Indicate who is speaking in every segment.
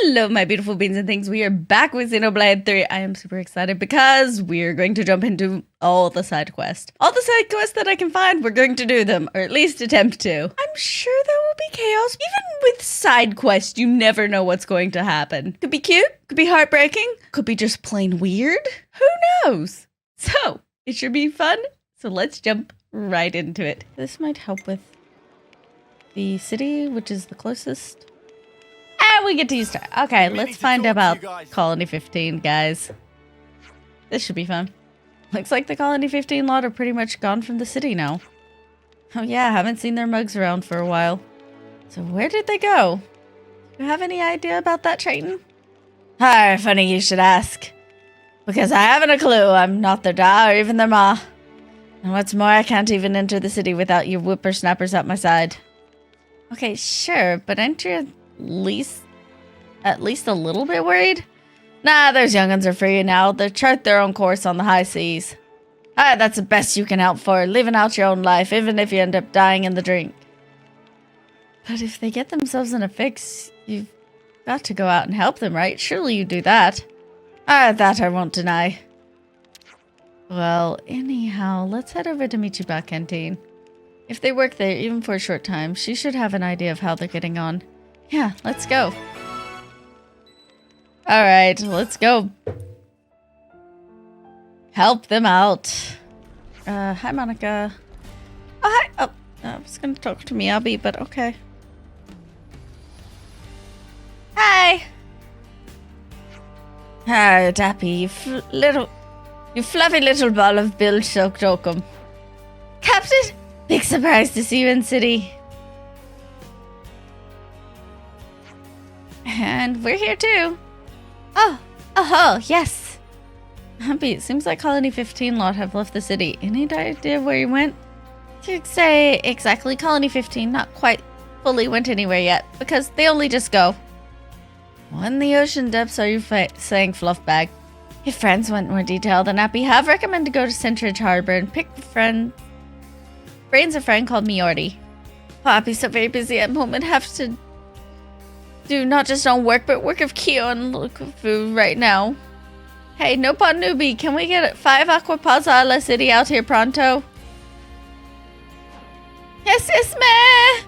Speaker 1: Hello, my beautiful beans and things. We are back with Xenoblade 3. I am super excited because we're going to jump into all the side quests. All the side quests that I can find, we're going to do them, or at least attempt to. I'm sure there will be chaos. Even with side quests, you never know what's going to happen. Could be cute, could be heartbreaking, could be just plain weird. Who knows? So, it should be fun. So let's jump right into it. This might help with the city, which is the closest. And we get to use time. Okay, let's find about Colony 15, guys. This should be fun. Looks like the Colony 15 lot are pretty much gone from the city now. Oh yeah, haven't seen their mugs around for a while. So where did they go? Do you have any idea about that, Triton? Ah, funny you should ask. Because I haven't a clue. I'm not their da or even their ma. And what's more, I can't even enter the city without your whippersnappers at my side. Okay, sure, but aren't you at least a little bit worried? Nah, those young'uns are free now. They chart their own course on the high seas. Ah, that's the best you can help for, living out your own life, even if you end up dying in the drink. But if they get themselves in a fix, you've got to go out and help them, right? Surely you do that. Ah, that I won't deny. Well, anyhow, let's head over to Michiba Canteen. If they work there, even for a short time, she should have an idea of how they're getting on. Yeah, let's go. Alright, let's go. Help them out. Hi, Monica. Oh, hi. Oh, I was gonna talk to Miyabi, but okay. Hi. Ah, Dappy, you fluffy little ball of bill-soaked oakum. Captain, big surprise to see you in city. And we're here too. Oh, yes. Happy, it seems like Colony 15 lot have left the city. Any idea where you went? To say exactly, Colony 15 not quite fully went anywhere yet, because they only just go. What in the ocean depths are you saying, Fluffbag? If friends want more detail than Appy have, recommend to go to Centridge Harbor and pick brains a friend called Miordi. Oh, Appy's so very busy at the moment, have to do not just on work, but work of Kyo and look of food right now. Hey, no pun newbie, can we get 5 Aquapazza a la city out here pronto? Yes, meh!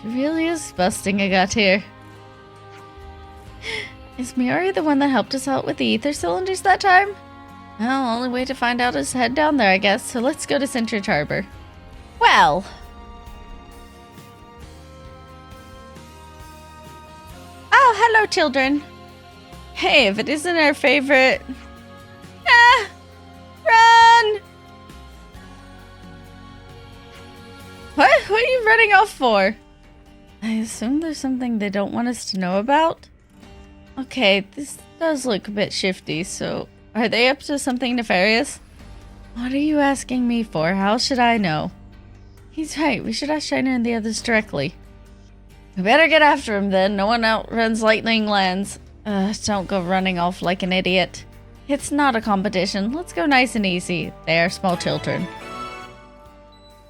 Speaker 1: She really is busting a gut here. Is Miori the one that helped us out with the ether cylinders that time? Well, only way to find out is head down there, I guess, so let's go to Centridge Harbor. Well... Oh, hello, children. Hey, if it isn't our favorite... Ah! Run! What? What are you running off for? I assume there's something they don't want us to know about? Okay, this does look a bit shifty, so... Are they up to something nefarious? What are you asking me for? How should I know? He's right, we should ask Shiner and the others directly. We better get after him then. No one outruns lightning lands. Don't go running off like an idiot. It's not a competition. Let's go nice and easy. They are small children.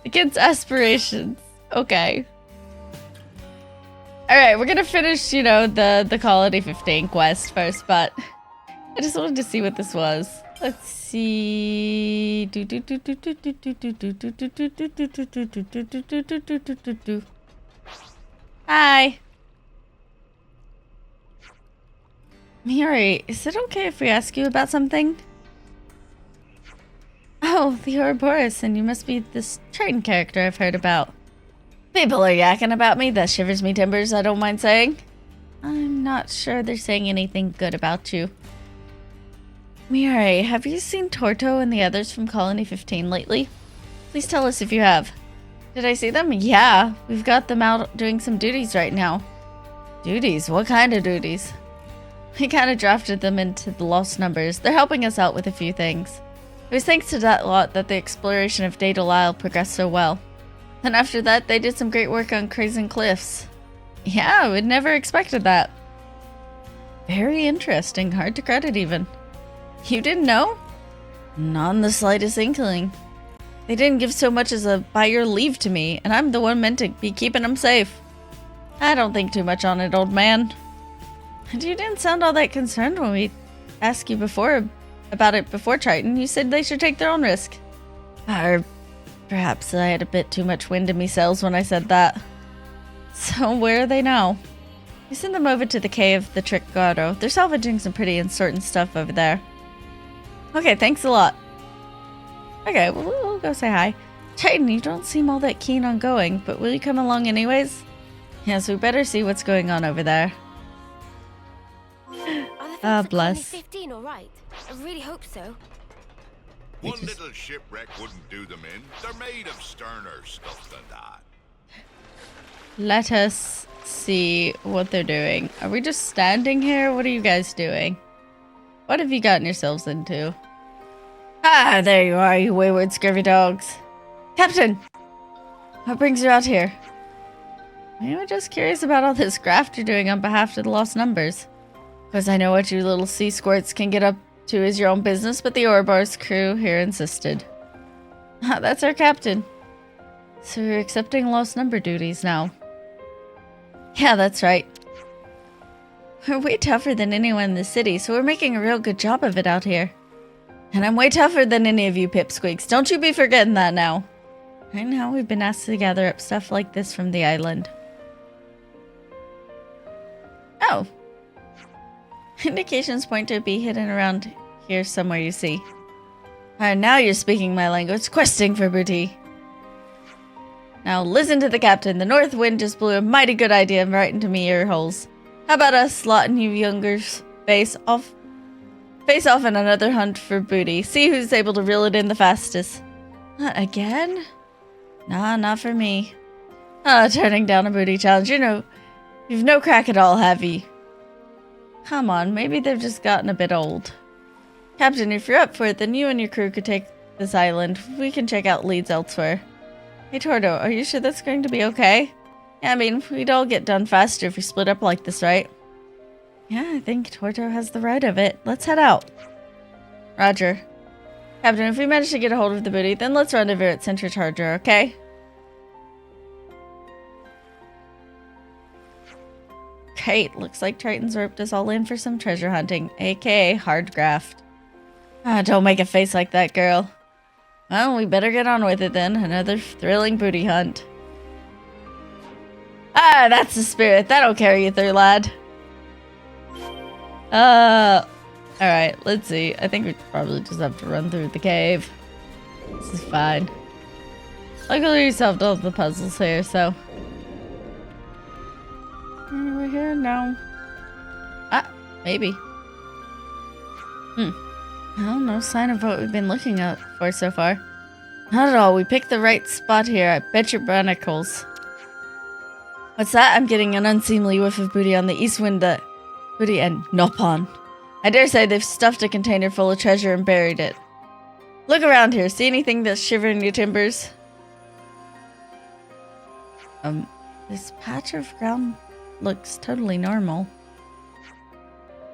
Speaker 1: The kids' aspirations. Okay. Alright, we're gonna finish, you know, the Colony 15 quest first, but I just wanted to see what this was. Let's see. Hi. Miori, is it okay if we ask you about something? Oh, the Ouroboros, and you must be this Triton character I've heard about. People are yakking about me, that shivers me timbers, I don't mind saying. I'm not sure they're saying anything good about you. Miori, have you seen Torto and the others from Colony 15 lately? Please tell us if you have. Did I see them? Yeah, we've got them out doing some duties right now. Duties? What kind of duties? We kind of drafted them into the lost numbers. They're helping us out with a few things. It was thanks to that lot that the exploration of Data Isle progressed so well. Then after that, they did some great work on Crazen Cliffs. Yeah, we'd never expected that. Very interesting, hard to credit even. You didn't know? Not in the slightest inkling. They didn't give so much as a by your leave to me, and I'm the one meant to be keeping them safe. I don't think too much on it, old man. And you didn't sound all that concerned when we asked you about it before Triton. You said they should take their own risk. Or perhaps I had a bit too much wind in me sails when I said that. So where are they now? You send them over to the cave, the Trick Grotto. They're salvaging some pretty uncertain stuff over there. Okay, thanks a lot. Okay, well, we'll go say hi. Triton, you don't seem all that keen on going, but will you come along anyways? Yes, we better see what's going on over there. Ah, bless.
Speaker 2: 15, all right. I really hope so.
Speaker 3: One little shipwreck wouldn't do them in. They're made of sterner stuff than that.
Speaker 1: Let us see what they're doing. Are we just standing here? What are you guys doing? What have you gotten yourselves into? Ah, there you are, you wayward scurvy dogs. Captain! What brings you out here? We were just curious about all this graft you're doing on behalf of the lost numbers. Because I know what you little sea squirts can get up to is your own business, but the Ouroboros crew here insisted. Ah, that's our captain. So you're accepting lost number duties now. Yeah, that's right. We're way tougher than anyone in the city, so we're making a real good job of it out here. And I'm way tougher than any of you pipsqueaks. Don't you be forgetting that now. Right now, we've been asked to gather up stuff like this from the island. Oh. Indications point to it be hidden around here somewhere, you see. Now you're speaking my language, questing for booty. Now listen to the captain. The north wind just blew a mighty good idea right into me ear holes. How about us slotting you youngers face off on another hunt for booty. See who's able to reel it in the fastest. Again? Nah, not for me. Turning down a booty challenge. You know, you've no crack at all, have ye? Come on, maybe they've just gotten a bit old. Captain, if you're up for it, then you and your crew could take this island. We can check out leads elsewhere. Hey, Tordo, are you sure that's going to be okay? Yeah, I mean, we'd all get done faster if we split up like this, right? Yeah, I think Tordo has the right of it. Let's head out. Roger. Captain, if we manage to get a hold of the booty, then let's rendezvous at Central Charger, okay? Great, looks like Triton's roped us all in for some treasure hunting, aka hard graft. Don't make a face like that, girl. Well, we better get on with it then. Another thrilling booty hunt. That's the spirit. That'll carry you through, lad. Alright, let's see. I think we probably just have to run through the cave. This is fine. Luckily, we solved all the puzzles here, so... We're here now. Maybe. Well, no sign of what we've been looking out for so far. Not at all. We picked the right spot here. I bet your barnacles. What's that? I'm getting an unseemly whiff of booty on the east window. Booty and Nopon. I dare say they've stuffed a container full of treasure and buried it. Look around here. See anything that's shivering your timbers? This patch of ground looks totally normal.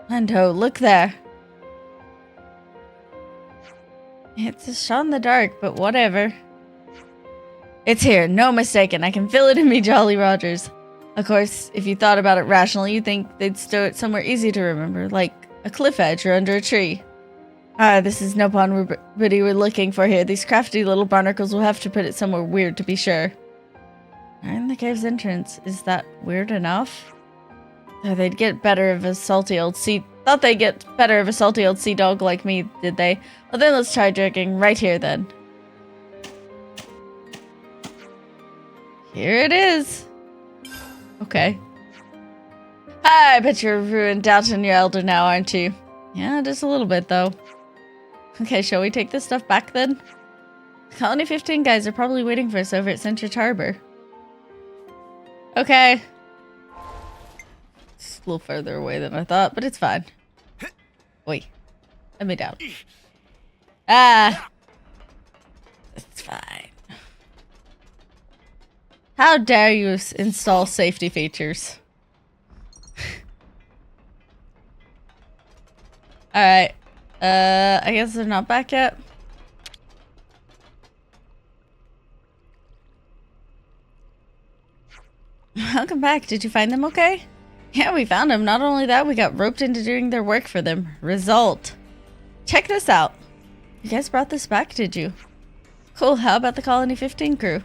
Speaker 1: And oh, look there. It's a shot in the dark, but whatever. It's here, no mistaken. I can feel it in me, Jolly Rogers. Of course, if you thought about it rationally, you'd think they'd stow it somewhere easy to remember, like a cliff edge or under a tree. This is no pond booty we're looking for here. These crafty little barnacles will have to put it somewhere weird to be sure. In the cave's entrance. Is that weird enough? They'd get better of a salty old sea... Thought they'd get better of a salty old sea dog like me, did they? Well then let's try drinking right here then. Here it is. Okay. I bet you're ruined doubting your elder now, aren't you? Yeah, just a little bit though. Okay, shall we take this stuff back then? Colony 15 guys are probably waiting for us over at Central Harbor. Okay. It's a little further away than I thought, but it's fine. Wait. Let me down. It's fine. How dare you install safety features? Alright. I guess they're not back yet. Welcome back. Did you find them okay? Yeah, we found him. Not only that, we got roped into doing their work for them. Result. Check this out. You guys brought this back, did you? Cool, how about the Colony 15 crew?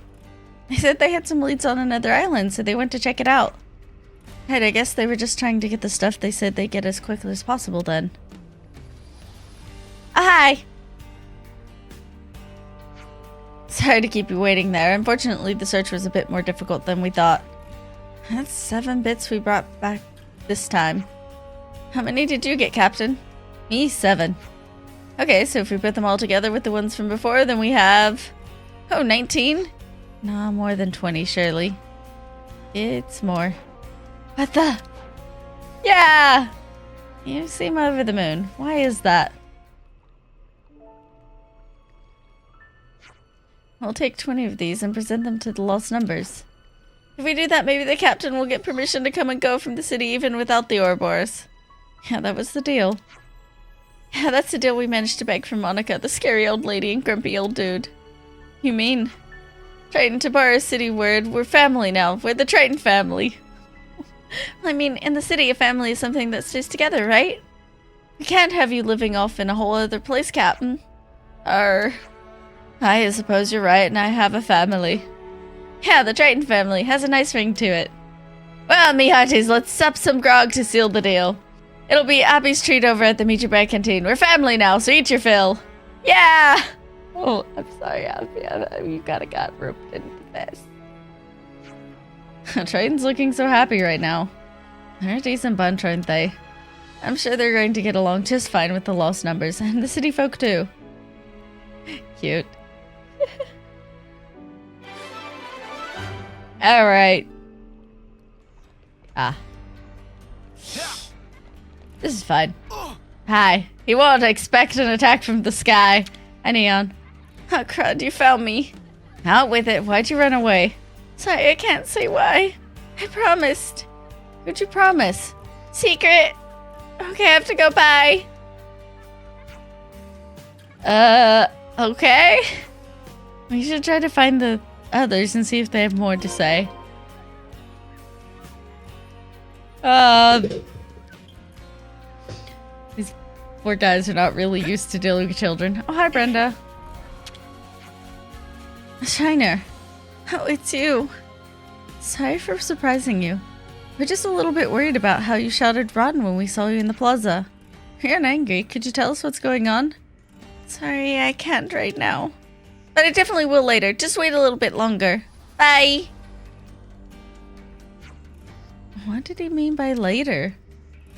Speaker 1: They said they had some leads on another island, so they went to check it out. Right, I guess they were just trying to get the stuff they said they'd get as quickly as possible then. Hi! Sorry to keep you waiting there. Unfortunately, the search was a bit more difficult than we thought. That's 7 bits we brought back this time. How many did you get, Captain? Me, 7. Okay, so if we put them all together with the ones from before, then we have... Oh, 19? No, more than 20, surely. It's more. What the? Yeah! You seem over the moon. Why is that? We'll take 20 of these and present them to the lost numbers. If we do that, maybe the captain will get permission to come and go from the city even without the Ouroboros. Yeah, that was the deal. Yeah, that's the deal we managed to beg from Monica, the scary old lady and grumpy old dude. You mean? Triton, to borrow a city word, we're family now. We're the Triton family. I mean, in the city, a family is something that stays together, right? We can't have you living off in a whole other place, Captain. I suppose you're right, and I have a family. Yeah, the Triton family has a nice ring to it. Well, me hearties, let's sup some grog to seal the deal. It'll be Abby's treat over at the Meet Your Bread canteen. We're family now, so eat your fill. Yeah! Oh, I'm sorry, Abby. You got roped into this. Triton's looking so happy right now. They're a decent bunch, aren't they? I'm sure they're going to get along just fine with the lost numbers, and the city folk too. Cute. Alright. This is fine. Hi. He won't expect an attack from the sky. Hi, Neon. Oh, crud, you found me. Out with it. Why'd you run away? Sorry, I can't say why. I promised. Who'd you promise? Secret. Okay, I have to go. Bye. Okay. We should try to find the others and see if they have more to say. These poor guys are not really used to dealing with children. Oh, hi, Brenda. Shiner. Oh, it's you. Sorry for surprising you. We're just a little bit worried about how you shouted rotten when we saw you in the plaza. You're angry. Could you tell us what's going on? Sorry, I can't right now. But I definitely will later. Just wait a little bit longer. Bye! What did he mean by later?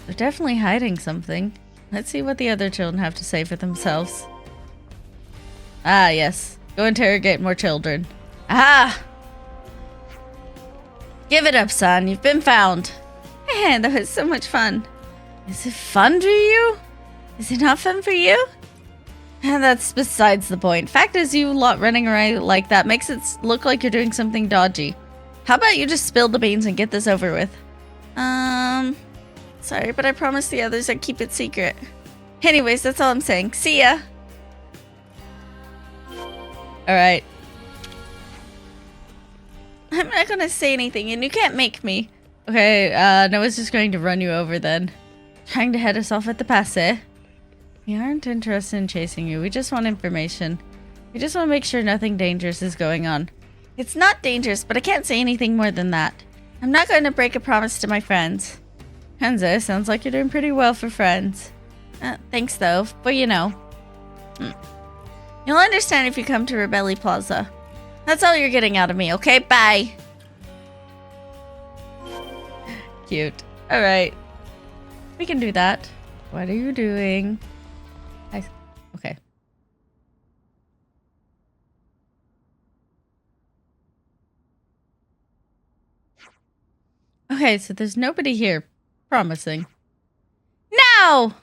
Speaker 1: They're definitely hiding something. Let's see what the other children have to say for themselves. Ah, yes. Go interrogate more children. Aha! Give it up, son. You've been found. Man, that was so much fun. Is it fun for you? Is it not fun for you? And that's besides the point. Fact is, you lot running around like that makes it look like you're doing something dodgy. How about you just spill the beans and get this over with? Sorry, but I promised the others I'd keep it secret. Anyways, that's all I'm saying. See ya! Alright. I'm not gonna say anything, and you can't make me. Okay, Noah's just going to run you over then. Trying to head us off at the pass, eh? We aren't interested in chasing you. We just want information. We just want to make sure nothing dangerous is going on. It's not dangerous, but I can't say anything more than that. I'm not going to break a promise to my friends. Hansa, sounds like you're doing pretty well for friends. Thanks, though, but you know. You'll understand if you come to Rebelli Plaza. That's all you're getting out of me, okay? Bye! Cute. Alright. We can do that. What are you doing? Okay. Okay, so there's nobody here. Promising. No!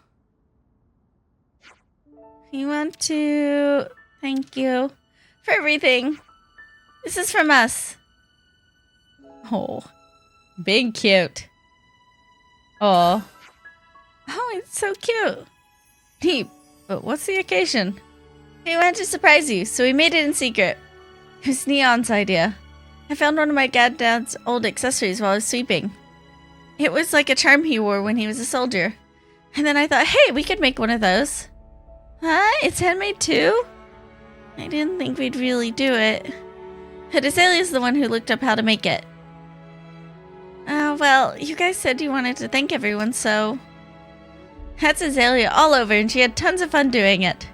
Speaker 1: You want to... Thank you for everything. This is from us. Oh. Being cute. Oh. Oh, it's so cute. Neat. But what's the occasion? We wanted to surprise you, so we made it in secret. It was Neon's idea. I found one of my dad's old accessories while I was sweeping. It was like a charm he wore when he was a soldier. And then I thought, hey, we could make one of those. Huh? It's handmade too? I didn't think we'd really do it. But Azalea's the one who looked up how to make it. Well, you guys said you wanted to thank everyone, so... That's Azalea all over, and she had tons of fun doing it.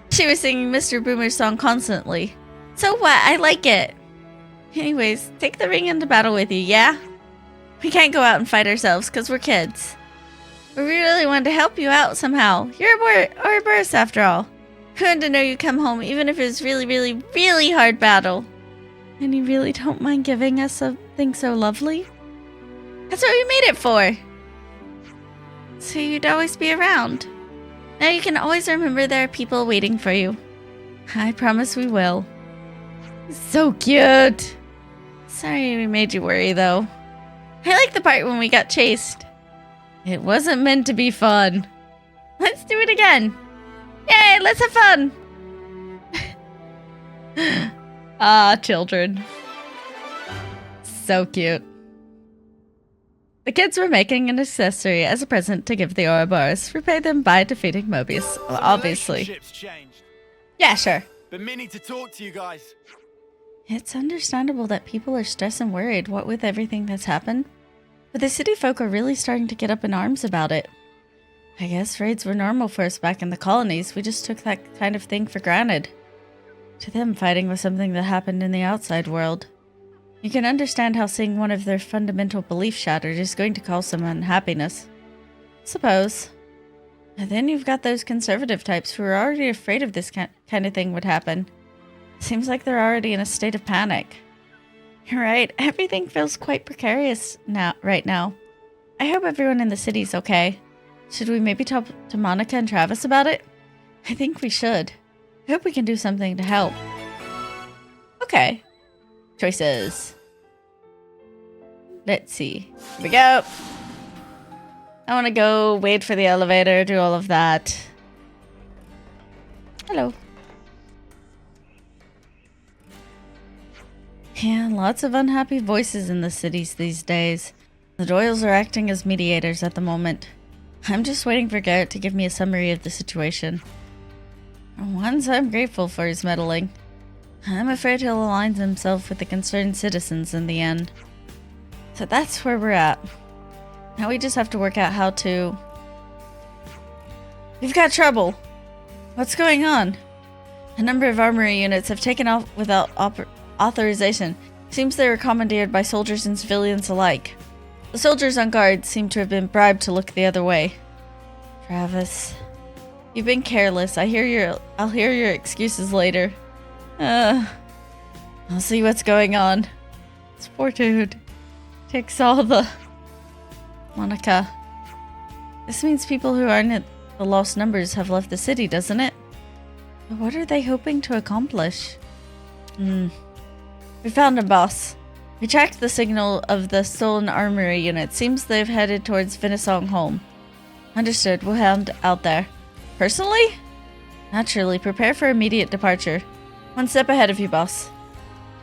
Speaker 1: She was singing Mr. Boomer's song constantly. So what? I like it. Anyways, take the ring into battle with you, yeah? We can't go out and fight ourselves, because we're kids. But we really wanted to help you out somehow. You're a Ouroboros after all. We wanted to know you'd come home, even if it was really, really, really hard battle. And you really don't mind giving us something so lovely? That's what we made it for. So you'd always be around. Now you can always remember there are people waiting for you. I promise we will. So cute. Sorry we made you worry, though. I like the part when we got chased. It wasn't meant to be fun. Let's do it again. Yay, let's have fun. Ah, children. So cute. The kids were making an accessory as a present to give the Ouroboros. Repay them by defeating Mobius. Well, obviously. Yeah, sure.
Speaker 4: Been meaning to talk to you guys.
Speaker 1: It's understandable that people are stressed and worried, what with everything that's happened. But the city folk are really starting to get up in arms about it. I guess raids were normal for us back in the colonies. We just took that kind of thing for granted. To them, fighting was something that happened in the outside world. You can understand how seeing one of their fundamental beliefs shattered is going to cause some unhappiness. Suppose. And then you've got those conservative types who are already afraid of this kind of thing would happen. Seems like they're already in a state of panic. You're right, everything feels quite precarious right now. I hope everyone in the city's okay. Should we maybe talk to Monica and Travis about it? I think we should. I hope we can do something to help. Okay. Choices. Let's see. Here we go. I want to go wait for the elevator, do all of that. Hello. Yeah, lots of unhappy voices in the cities these days. The Doyles are acting as mediators at the moment. I'm just waiting for Garrett to give me a summary of the situation. Once I'm grateful for his meddling. I'm afraid he'll align himself with the concerned citizens in the end. So that's where we're at. Now we just have to work out how to... We've got trouble! What's going on? A number of armory units have taken off without authorization. Seems they were commandeered by soldiers and civilians alike. The soldiers on guard seem to have been bribed to look the other way. Travis, you've been careless. I'll hear your excuses later. I'll see what's going on. This poor dude takes all the... Monica. This means people who aren't at the lost numbers have left the city, doesn't it? But what are they hoping to accomplish? We found him, boss. We tracked the signal of the stolen armory unit. Seems they've headed towards Vinisong home. Understood. We'll head out there. Personally? Naturally. Prepare for immediate departure. One step ahead of you, boss.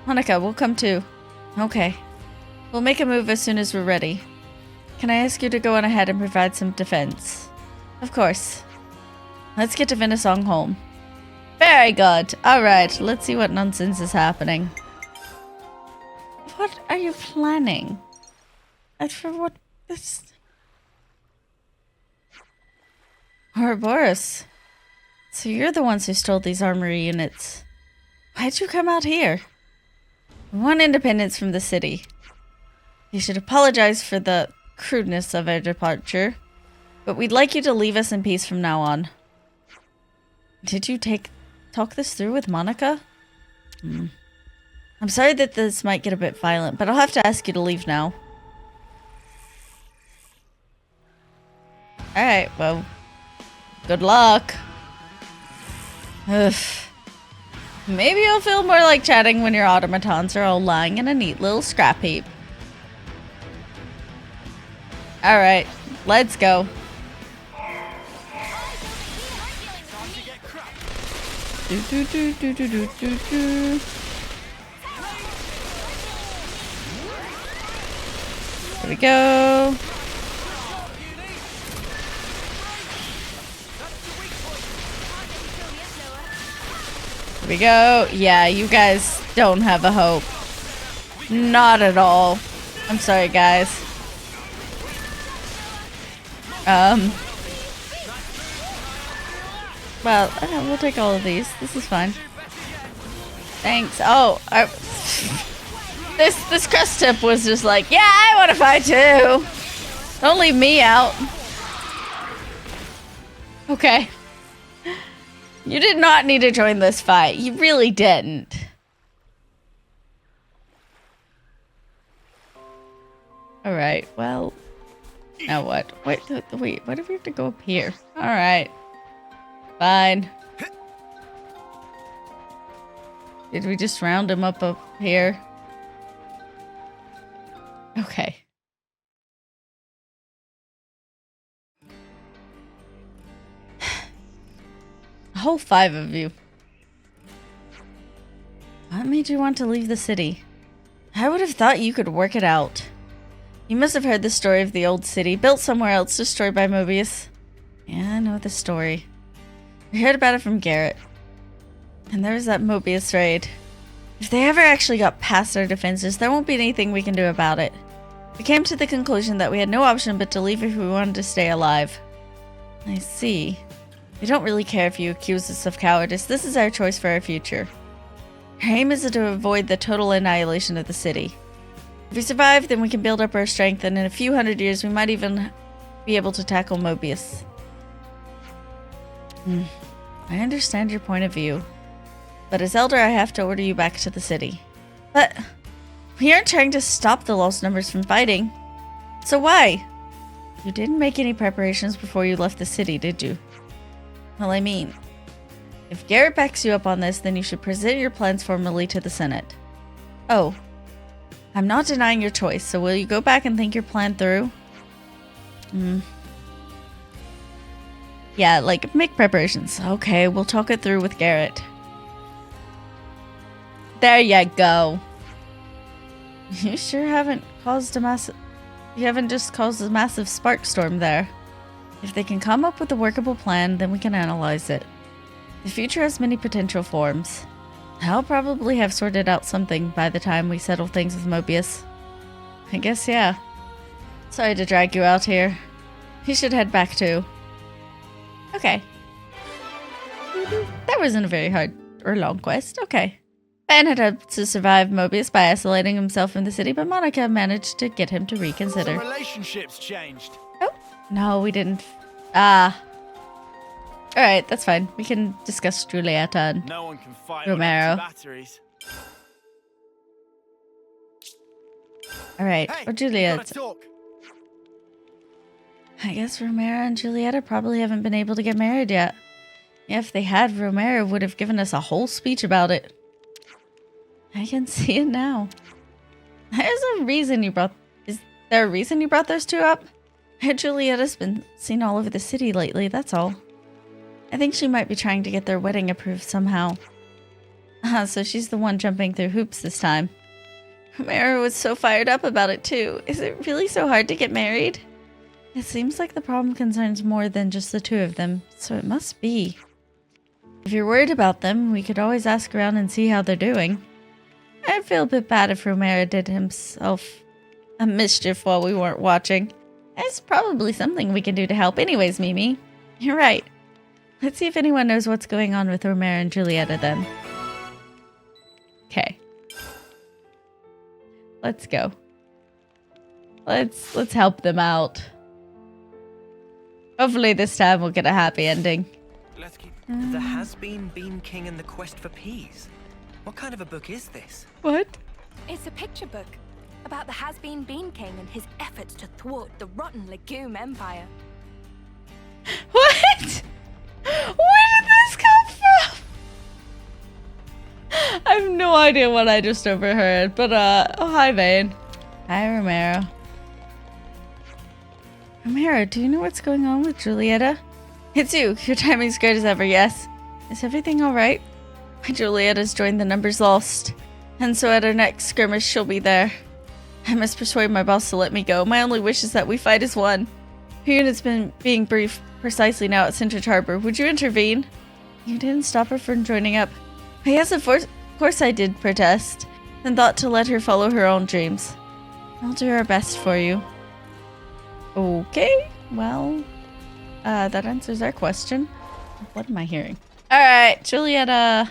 Speaker 1: Monica, we'll come too. Okay. We'll make a move as soon as we're ready. Can I ask you to go on ahead and provide some defense? Of course. Let's get to Vinisong home. Very good. Alright, let's see what nonsense is happening. What are you planning? And for what this... Ouroboros. So you're the ones who stole these armory units. Why'd you come out here? We want independence from the city. You should apologize for the crudeness of our departure, but we'd like you to leave us in peace from now on. Did you talk this through with Monica? I'm sorry that this might get a bit violent, but I'll have to ask you to leave now. Alright, well, good luck. Ugh. Maybe you'll feel more like chatting when your automatons are all lying in a neat little scrap heap. Alright, let's go. Here we go. we go. Yeah, you guys don't have a hope. Not at all. I'm sorry, guys. Well, okay, we'll take all of these. This is fine. Thanks. Oh, this crust tip was just like, yeah, I want to fight too. Don't leave me out. Okay. You did not need to join this fight. You really didn't. Alright, well... Now what? Wait, why do we have to go up here? Alright. Fine. Did we just round him up here? Okay. A whole 5 of you. What made you want to leave the city? I would have thought you could work it out. You must have heard the story of the old city, built somewhere else, destroyed by Mobius. Yeah, I know the story. I heard about it from Garrett. And there was that Mobius raid. If they ever actually got past our defenses, there won't be anything we can do about it. We came to the conclusion that we had no option but to leave if we wanted to stay alive. I see. We don't really care if you accuse us of cowardice. This is our choice for our future. Our aim is to avoid the total annihilation of the city. If we survive, then we can build up our strength, and in a few hundred years, we might even be able to tackle Mobius. I understand your point of view. But as Elder, I have to order you back to the city. But we aren't trying to stop the lost numbers from fighting. So why? You didn't make any preparations before you left the city, did you? Well, I mean, if Garrett backs you up on this, then you should present your plans formally to the Senate. Oh. I'm not denying your choice, so will you go back and think your plan through? Yeah, like, make preparations. Okay, we'll talk it through with Garrett. There you go. You sure haven't caused a massive... You haven't just caused a massive spark storm there. If they can come up with a workable plan, then we can analyze it. The future has many potential forms. I'll probably have sorted out something by the time we settle things with Mobius. I guess, yeah. Sorry to drag you out here. You should head back too. Okay. That wasn't a very hard or long quest. Okay. Ben had hoped to survive Mobius by isolating himself from the city, but Monica managed to get him to reconsider.
Speaker 4: The relationships changed.
Speaker 1: Oh, no, we didn't. Ah. Alright, that's fine. We can discuss Joulietta and
Speaker 4: No one can fight
Speaker 1: Romero.
Speaker 4: on empty batteries.
Speaker 1: Alright,
Speaker 4: Hey,
Speaker 1: or
Speaker 4: gotta
Speaker 1: Joulietta.
Speaker 4: talk.
Speaker 5: I guess Romero and Joulietta probably haven't been able to get married yet. Yeah, if they had, Romero would have given us a whole speech about it. I can see it now. There's a reason you brought... Is there a reason you brought those two up? Jouletta's been seen all over the city lately, that's all. I think she might be trying to get their wedding approved somehow. So she's the one jumping through hoops this time. Romero was so fired up about it too. Is it really so hard to get married? It seems like the problem concerns more than just the two of them, so it must be. If you're worried about them, we could always ask around and see how they're doing. I'd feel a bit bad if Romero did himself a mischief while we weren't watching. It's probably something we can do to help anyways, Mimi. You're right. Let's see if anyone knows what's going on with Romero and Joulietta then. Okay. Let's go. Let's help them out. Hopefully this time we'll get a happy ending.
Speaker 6: Let's keep... The Has-Been Bean King and the Quest for Peas. What kind of a book is this?
Speaker 1: What?
Speaker 2: It's a picture book about the has-been Bean King and his efforts to thwart the rotten Legume Empire.
Speaker 1: What? Where did this come from? I have no idea what I just overheard, but oh, hi Vane. Hi Romero. Romero, do you know what's going on with Joulietta? It's you. Your timing's great as ever, yes. Is everything alright? Jouletta's joined the numbers lost, and so at our next skirmish she'll be there. I must persuade my boss to let me go. My only wish is that we fight as one. Her unit's been being briefed precisely now at Central Harbor. Would you intervene? You didn't stop her from joining up. Yes, of course I did protest, and thought to let her follow her own dreams. I'll do our best for you. Okay, well, that answers our question. What am I hearing? Alright, Joulietta.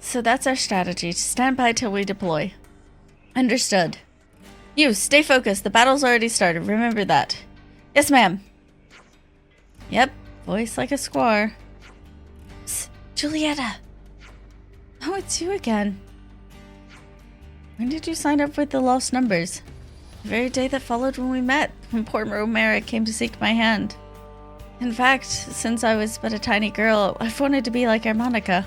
Speaker 1: So that's our strategy. Stand by till we deploy. Understood. You, stay focused. The battle's already started. Remember that. Yes, ma'am. Yep, voice like a squaw. Psst, Joulietta. Oh, it's you again. When did you sign up with the lost numbers? The very day that followed when we met, when poor Romera came to seek my hand. In fact, since I was but a tiny girl, I've wanted to be like Harmonica.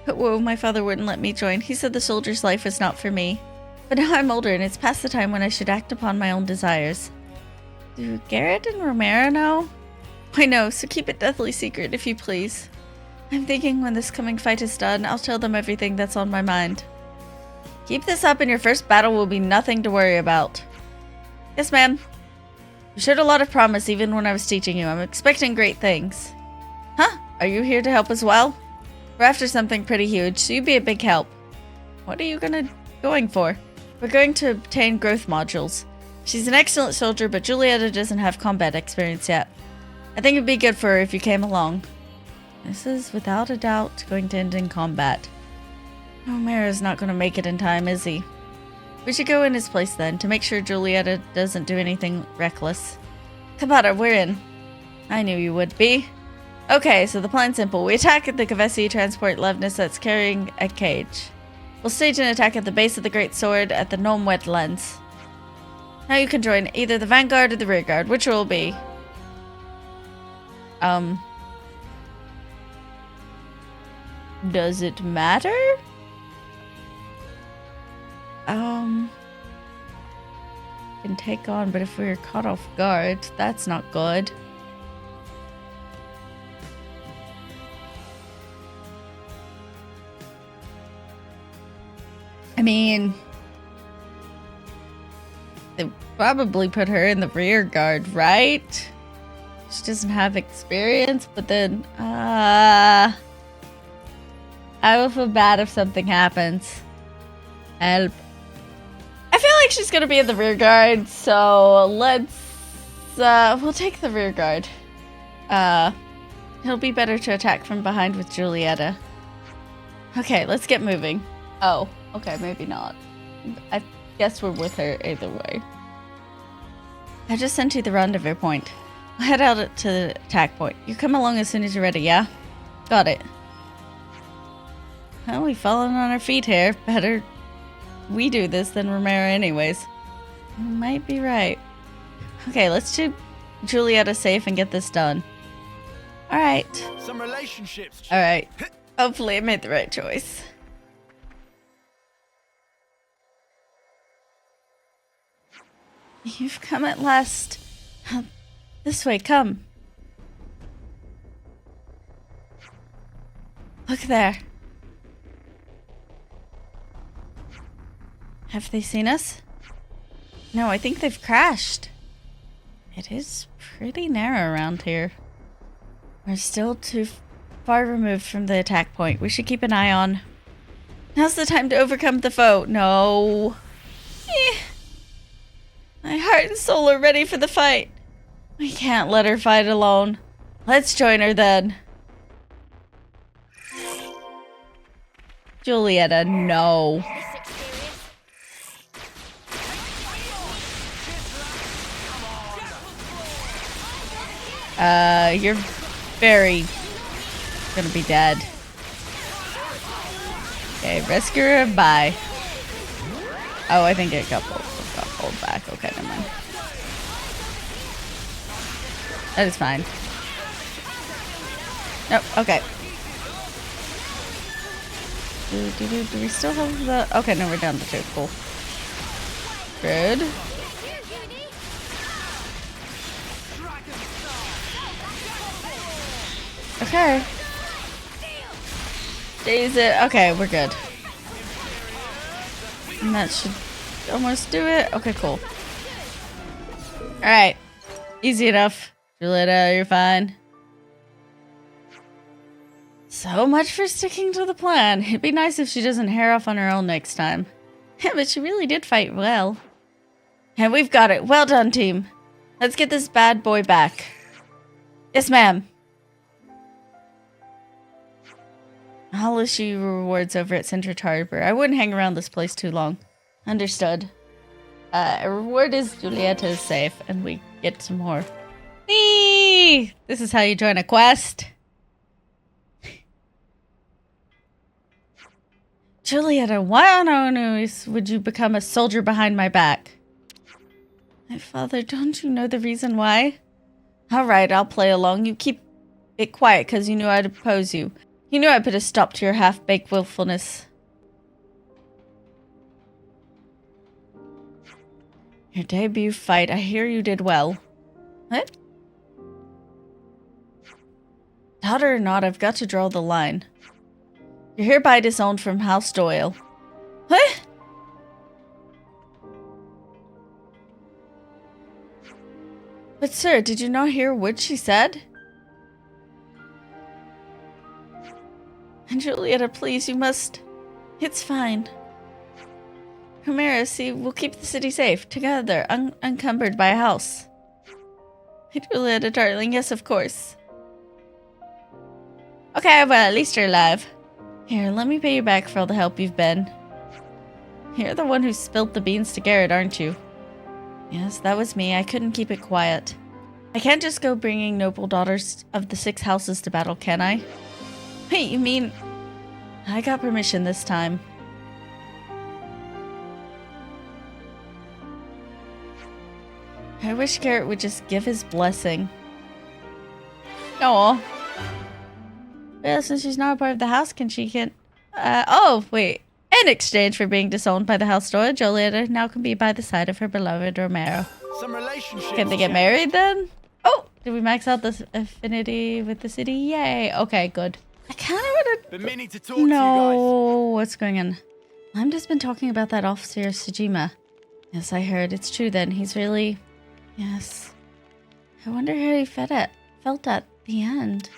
Speaker 1: But whoa, my father wouldn't let me join. He said the soldier's life was not for me. But now I'm older and it's past the time when I should act upon my own desires. Do Garrett and Romera know? I know, so keep it deathly secret if you please. I'm thinking when this coming fight is done, I'll tell them everything that's on my mind. Keep this up and your first battle will be nothing to worry about. Yes, ma'am. You showed a lot of promise even when I was teaching you. I'm expecting great things. Huh? Are you here to help as well? We're after something pretty huge, so you'd be a big help. What are you going for? We're going to obtain growth modules. She's an excellent soldier, but Joulietta doesn't have combat experience yet. I think it'd be good for her if you came along. This is without a doubt going to end in combat. Romera's not going to make it in time, is he? We should go in his place then, to make sure Joulietta doesn't do anything reckless. Kabata, we're in. I knew you would be. Okay, so the plan's simple. We attack at the Kavesi transport Levnis that's carrying a cage. We'll stage an attack at the base of the Great Sword at the Gnome Wetlands. Now you can join either the vanguard or the rearguard. Which will be? Does it matter? Can take on, but if we're caught off guard, that's not good. I mean, they probably put her in the rear guard, right? She doesn't have experience, but then, I will feel bad if something happens. Help. I feel like she's gonna be in the rear guard, so let's, we'll take the rear guard. It'll be better to attack from behind with Joulietta. Okay, let's get moving. Oh, okay, maybe not. I guess we're with her either way. I just sent you the rendezvous point. We'll head out to the attack point. You come along as soon as you're ready, yeah? Got it. Well, we've fallen on our feet here. Better we do this than Romera anyways. You might be right. Okay, let's keep Joulietta safe and get this done. Alright.
Speaker 4: Some relationships.
Speaker 1: Alright. Hopefully I made the right choice. You've come at last. This way, come. Look there. Have they seen us? No, I think they've crashed. It is pretty narrow around here. We're still too far removed from the attack point. We should keep an eye on. Now's the time to overcome the foe. No. My heart and soul are ready for the fight. We can't let her fight alone. Let's join her then. Joulietta, no. You're very gonna be dead. Okay, rescue her, bye. Oh, I think it got pulled back. Okay, never mind. That is fine. Nope, okay. Do we still have the... Okay, no, we're down to 2. Cool. Good. Okay. Daze it. Okay, we're good. And that should almost do it. Okay, cool. Alright. Easy enough. Joulietta, you're fine. So much for sticking to the plan. It'd be nice if she doesn't hair off on her own next time. Yeah, but she really did fight well. And we've got it. Well done, team. Let's get this bad boy back. Yes, ma'am. I'll issue you rewards over at Central Harbor. I wouldn't hang around this place too long. Understood. A reward is Joulietta is safe, and we get some more. Whee! This is how you join a quest. Joulietta, why on earth would you become a soldier behind my back? My father, don't you know the reason why? Alright, I'll play along. You keep it quiet because you knew I'd oppose you. You knew I'd put a stop to your half-baked willfulness. Your debut fight, I hear you did well. What? Daughter or not, I've got to draw the line. You're hereby disowned from House Doyle. What? But sir, did you not hear what she said? And Joulietta, please, you must... It's fine. Humera, see, we'll keep the city safe, together, unencumbered by a house. Joulietta, darling, yes, of course. Okay, well, at least you're alive. Here, let me pay you back for all the help you've been. You're the one who spilt the beans to Garrett, aren't you? Yes, that was me. I couldn't keep it quiet. I can't just go bringing noble daughters of the 6 houses to battle, can I? Wait, you mean... I got permission this time. I wish Garrett would just give his blessing. Aw. Well, since she's not a part of the house, can she get... oh, wait. In exchange for being disowned by the house door, Joulietta now can be by the side of her beloved Romero.
Speaker 4: Some relationships.
Speaker 1: Can they get married then? Oh, did we max out this affinity with the city? Yay. Okay, good. I kind of want to...
Speaker 4: Been meaning to talk to you
Speaker 1: No, what's going on? Lambda's been talking about that officer Shijima. Yes, I heard. It's true then. He's really... Yes. I wonder how he felt at the end.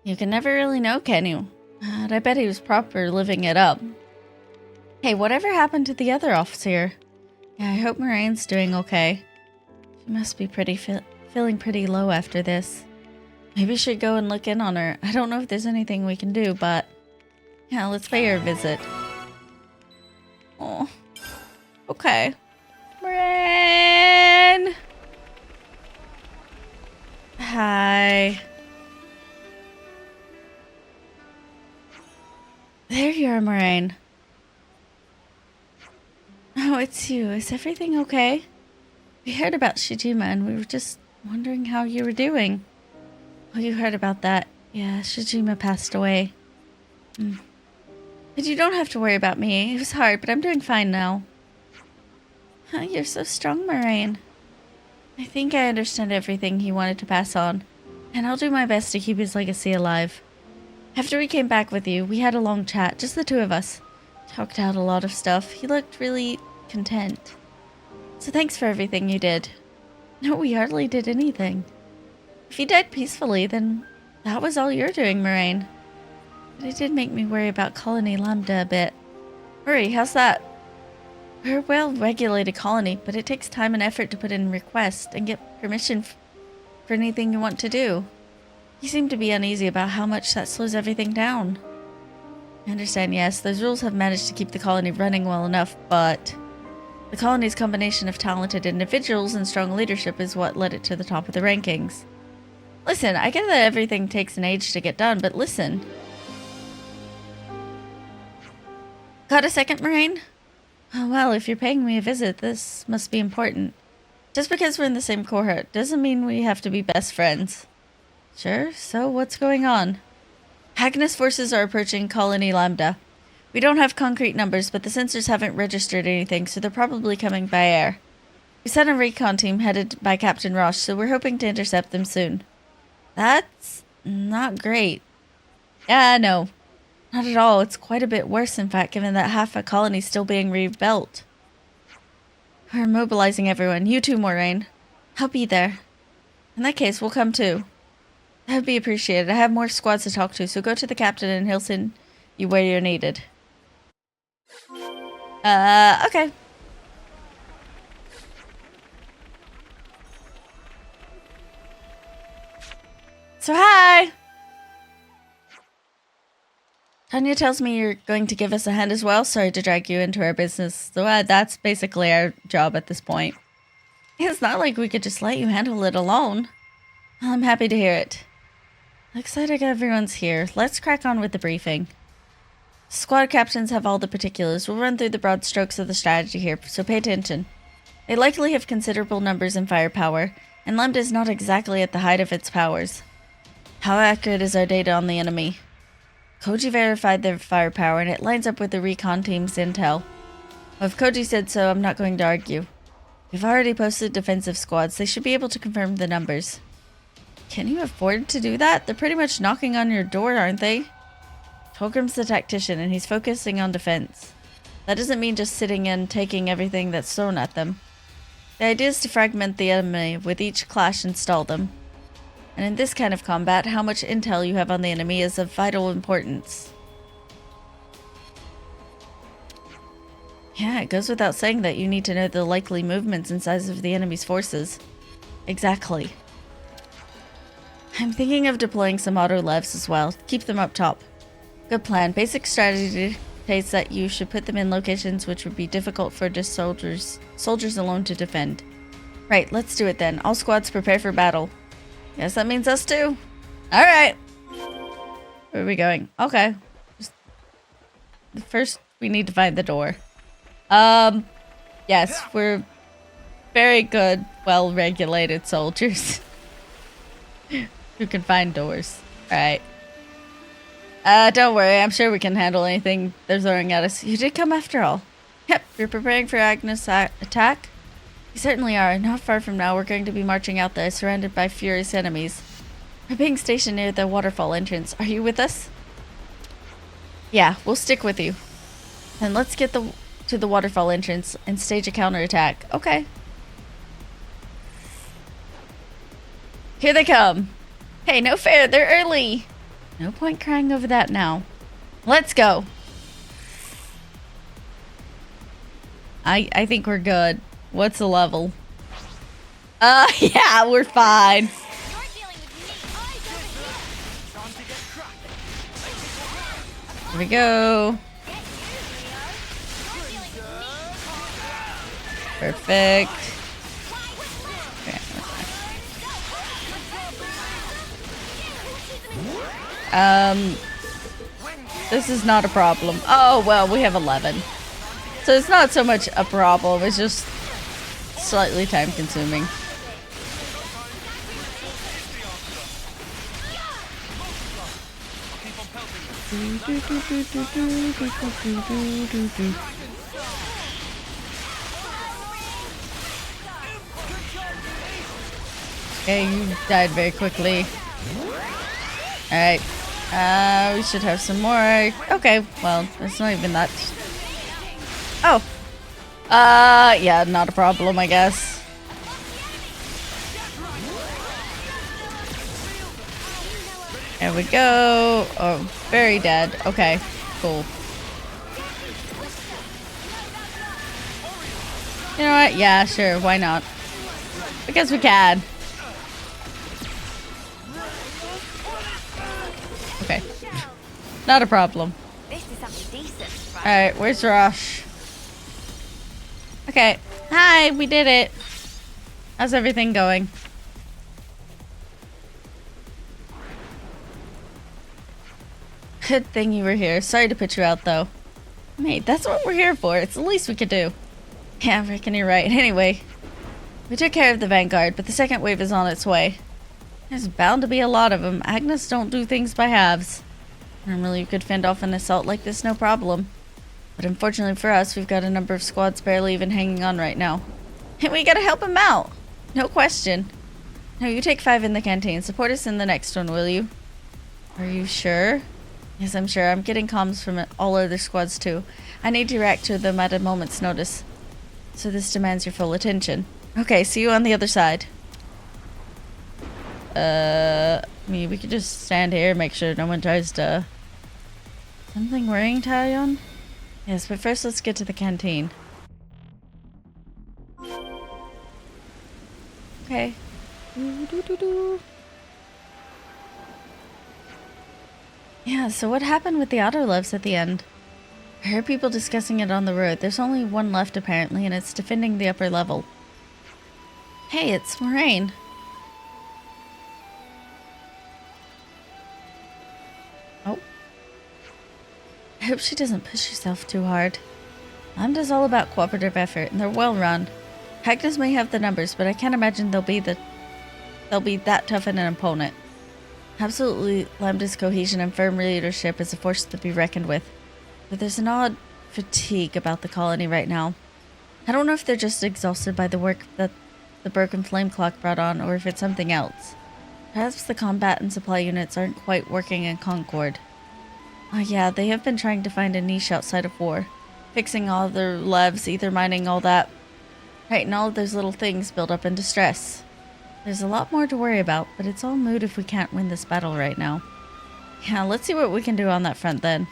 Speaker 1: You can never really know, can you? But I bet he was proper living it up. Hey, whatever happened to the other officer? Yeah, I hope Moraine's doing okay. She must be feeling pretty low after this. Maybe we should go and look in on her. I don't know if there's anything we can do, but... Yeah, let's pay her a visit. Oh. Okay. Moraine! Hi. There you are, Moraine. Oh, it's you. Is everything okay? We heard about Shijima and we were just wondering how you were doing. Oh, you heard about that. Yeah, Shijima passed away. But you don't have to worry about me. It was hard, but I'm doing fine now. Oh, you're so strong, Moraine. I think I understand everything he wanted to pass on, and I'll do my best to keep his legacy alive. After we came back with you, we had a long chat, just the 2 of us. Talked out a lot of stuff. He looked really content. So thanks for everything you did. No, we hardly did anything. If he died peacefully, then that was all you're doing, Moraine. But it did make me worry about Colony Lambda a bit. Worry, how's that? We're a well-regulated colony, but it takes time and effort to put in requests and get permission for anything you want to do. You seem to be uneasy about how much that slows everything down. I understand, yes, those rules have managed to keep the colony running well enough, but the colony's combination of talented individuals and strong leadership is what led it to the top of the rankings. Listen, I get that everything takes an age to get done, but listen. Got a second, Moraine? Oh, well, if you're paying me a visit, this must be important. Just because we're in the same cohort doesn't mean we have to be best friends. Sure, so what's going on? Agnes forces are approaching Colony Lambda. We don't have concrete numbers, but the sensors haven't registered anything, so they're probably coming by air. We sent a recon team headed by Captain Roche, so we're hoping to intercept them soon. That's not great. Yeah, no. Not at all. It's quite a bit worse, in fact, given that half a colony's still being rebuilt. We're mobilizing everyone. You too, Moraine. I'll be there. In that case, we'll come too. That would be appreciated. I have more squads to talk to, so go to the captain and he'll send you where you're needed. Okay. So hi! Tanya tells me you're going to give us a hand as well. Sorry to drag you into our business. So that's basically our job at this point. It's not like we could just let you handle it alone. Well, I'm happy to hear it. Looks like everyone's here. Let's crack on with the briefing. Squad captains have all the particulars. We'll run through the broad strokes of the strategy here, so pay attention. They likely have considerable numbers and firepower, and Lambda is not exactly at the height of its powers. How accurate is our data on the enemy? Koji verified their firepower, and it lines up with the recon team's intel. Well, if Koji said so, I'm not going to argue. We've already posted defensive squads. They should be able to confirm the numbers. Can you afford to do that? They're pretty much knocking on your door, aren't they? Tolgrim's the tactician, and he's focusing on defense. That doesn't mean just sitting and taking everything that's thrown at them. The idea is to fragment the enemy, with each clash and stall them. And in this kind of combat, how much intel you have on the enemy is of vital importance. Yeah, it goes without saying that you need to know the likely movements and size of the enemy's forces. Exactly. I'm thinking of deploying some auto-levs as well. Keep them up top. Good plan. Basic strategy dictates that you should put them in locations which would be difficult for just soldiers alone to defend. Right, let's do it then. All squads prepare for battle. Guess that means us too. Alright. Where are we going? Okay. First, we need to find the door. Yes, we're very good, well-regulated soldiers who can find doors. Alright. Don't worry, I'm sure we can handle anything they're throwing at us. You did come after all. Yep, you're preparing for Agnes' attack? You certainly are. Not far from now, we're going to be marching out there, surrounded by furious enemies. We're being stationed near the waterfall entrance. Are you with us? Yeah, we'll stick with you. Then let's get to the waterfall entrance and stage a counterattack. Okay. Here they come. Hey, no fair, they're early. No point crying over that now. Let's go. I think we're good. What's the level? Yeah, we're fine. Here we go. Perfect. This is not a problem. Oh, well, we have 11. So it's not so much a problem, it's just slightly time consuming. Okay, you died very quickly. Alright. We should have some more. Okay, well, it's not even that. Oh. Yeah, not a problem, I guess. There we go. Oh, very dead. Okay, cool. You know what? Yeah, sure. Why not? Because we can. Okay. Not a problem. Alright, where's Rosh? Okay. Hi, we did it. How's everything going? Good thing you were here. Sorry to put you out, though. Mate, that's what we're here for. It's the least we could do. Yeah, I reckon you're right. Anyway, we took care of the Vanguard, but the second wave is on its way. There's bound to be a lot of them. Agnes don't do things by halves. Normally you could fend off an assault like this, no problem. But unfortunately for us, we've got a number of squads barely even hanging on right now. And we gotta help them out. No question. No, you take 5 in the canteen. Support us in the next one, will you? Are you sure? Yes, I'm sure. I'm getting comms from all other squads too. I need to react to them at a moment's notice. So this demands your full attention. Okay, see you on the other side. I mean, we could just stand here and make sure no one tries to... Something wearing tie on? Yes, but first let's get to the canteen. Okay. Yeah, so what happened with the autoloves at the end? I heard people discussing it on the road. There's only one left apparently, and it's defending the upper level. Hey, it's Moraine. Oh. I hope she doesn't push herself too hard. Lambda's all about cooperative effort, and they're well run. Agnes may have the numbers, but I can't imagine they'll be that tough an opponent. Absolutely, Lambda's cohesion and firm leadership is a force to be reckoned with. But there's an odd fatigue about the colony right now. I don't know if they're just exhausted by the work that the broken flame clock brought on, or if it's something else. Perhaps the combat and supply units aren't quite working in concord. Oh yeah, they have been trying to find a niche outside of war. Fixing all their levs, ether mining, all that. Right, and all of those little things build up into stress. There's a lot more to worry about, but it's all moot if we can't win this battle right now. Yeah, let's see what we can do on that front then.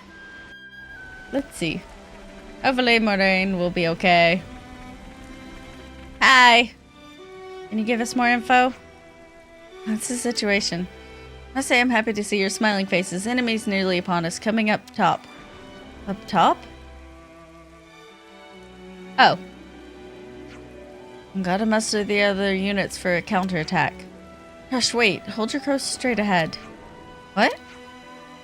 Speaker 1: Let's see. Hopefully Moraine will be okay. Hi! Can you give us more info? What's the situation? I must say I'm happy to see your smiling faces. Enemies nearly upon us, coming up top. Up top? Oh. Gotta muster the other units for a counterattack. Gosh, wait. Hold your course straight ahead. What?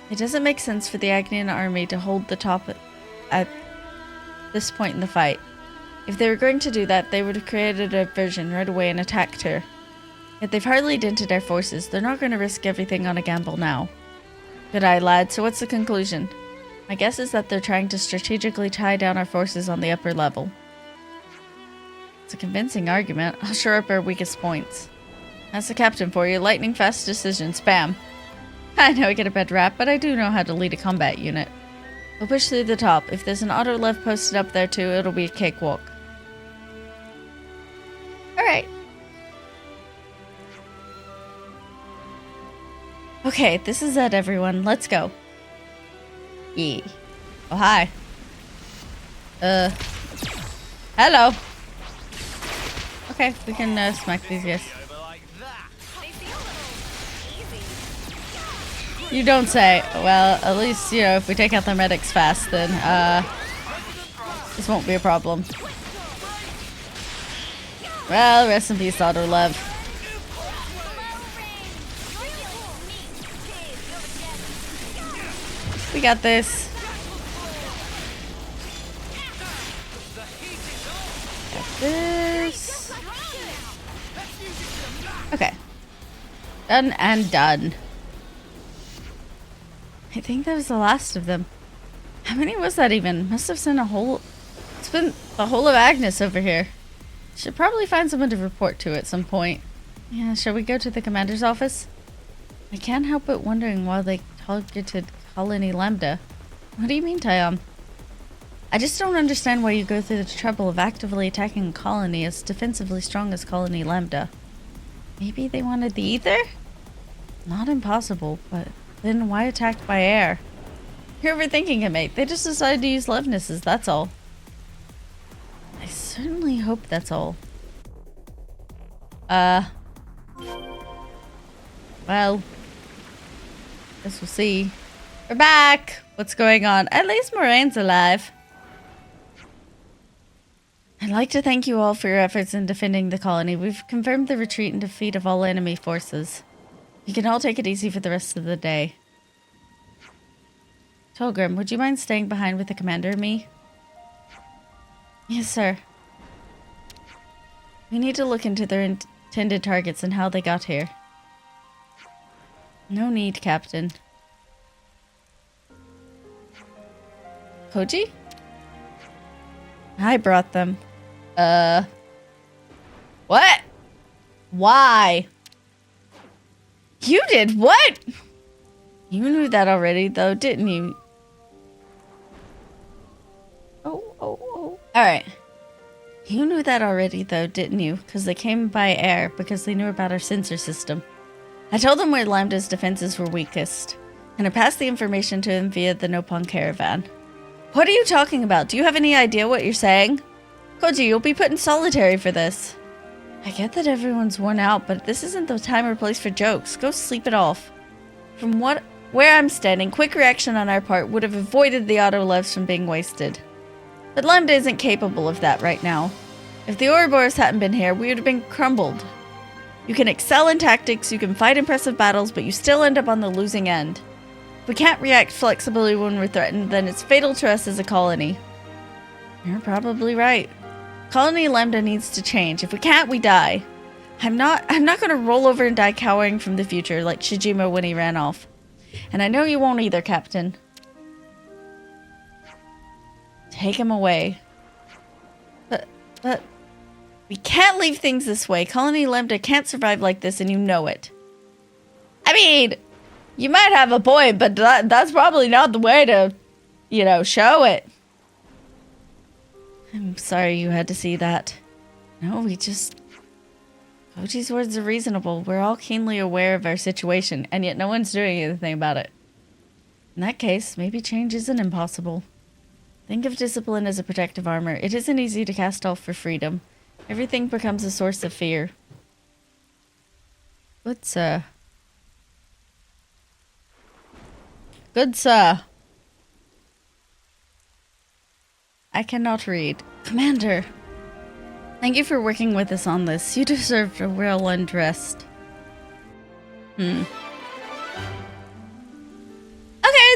Speaker 1: It doesn't make sense for the Agnian army to hold the top at this point in the fight. If they were going to do that, they would have created a diversion right away and attacked her. Yet they've hardly dented our forces. They're not going to risk everything on a gamble now. Good eye, lad. So what's the conclusion? My guess is that they're trying to strategically tie down our forces on the upper level. It's a convincing argument. I'll shore up our weakest points. That's the captain for you. Lightning fast decisions. Bam. I know I get a bad rap, but I do know how to lead a combat unit. We'll push through the top. If there's an auto lev posted up there too, it'll be a cakewalk. Alright. Okay, this is it, everyone. Let's go. Yeah. Oh, hi. Hello. Okay, we can smack these guys. You don't say. Well, at least, you know, if we take out their medics fast, then, this won't be a problem. Well, rest in peace, Auto Lev. We got this. Got this. Okay. Done and done. I think that was the last of them. How many was that even? Must have sent a whole... It's been the whole of Agnes over here. Should probably find someone to report to at some point. Yeah, shall we go to the commander's office? I can't help but wondering why they targeted Colony Lambda. What do you mean, Tyom? I just don't understand why you go through the trouble of actively attacking a colony as defensively strong as Colony Lambda. Maybe they wanted the ether? Not impossible, but then why attack by air? You're overthinking it, mate. They just decided to use Levnesses, that's all. I certainly hope that's all. Well, guess we'll see. We're back! What's going on? At least Moraine's alive. I'd like to thank you all for your efforts in defending the colony. We've confirmed the retreat and defeat of all enemy forces. You can all take it easy for the rest of the day. Tolgrim, would you mind staying behind with the commander and me? Yes, sir. We need to look into their intended targets and how they got here. No need, Captain. Koji? I brought them. What? Why? You did what? You knew that already, though, didn't you? Oh. Alright. You knew that already, though, didn't you? Because they came by air, because they knew about our sensor system. I told him where Lambda's defenses were weakest, and I passed the information to him via the Nopon caravan. What are you talking about? Do you have any idea what you're saying? Koji, you'll be put in solitary for this. I get that everyone's worn out, but this isn't the time or place for jokes. Go sleep it off. From where I'm standing, quick reaction on our part would have avoided the auto lives from being wasted. But Lambda isn't capable of that right now. If the Ouroboros hadn't been here, we would have been crumbled. You can excel in tactics, you can fight impressive battles, but you still end up on the losing end. If we can't react flexibly when we're threatened, then it's fatal to us as a colony. You're probably right. Colony Lambda needs to change. If we can't, we die. I'm not going to roll over and die cowering from the future like Shijima when he ran off. And I know you won't either, Captain. Take him away. But we can't leave things this way. Colony Lambda can't survive like this, and you know it. I mean, you might have a point, but that's probably not the way to, show it. I'm sorry you had to see that. No, Koji's words are reasonable. We're all keenly aware of our situation, and yet no one's doing anything about it. In that case, maybe change isn't impossible. Think of discipline as a protective armor. It isn't easy to cast off for freedom. Everything becomes a source of fear. Good sir. Good sir. I cannot read. Commander! Thank you for working with us on this. You deserved a real unrest. Okay,